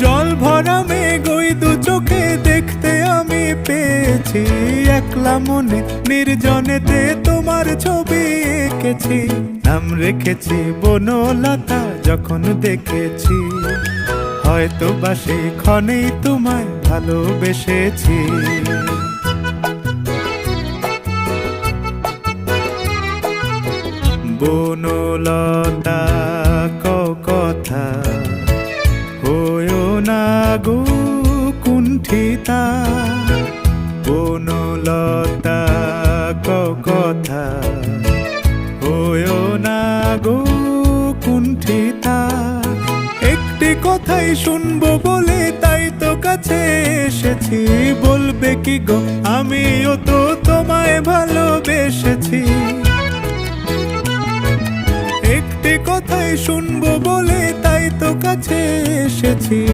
জল ভরা মেঘ ওই দু চোখে দেখতে আমি পেয়েছি, একলা মনে নির্জনেতে তোমার ছবি এঁকেছি। নাম রেখেছি বনলতা যখন দেখেছি, হয়তো বা সেই ক্ষণেই তোমায় ভালোবেসেছি। বনলতা কথা হয়ো না গো কুণ্ঠিতা, বনলতা কথা হয়ো না গো কুণ্ঠিতা। একটি কথাই শুনবো বলে তাই তো কাছে এসেছি, বলবে কি গো আমিও তো তোমায় ভালোবেসেছি। একটি কথাই শুনবো বলে তাই তো কাছে এসেছি।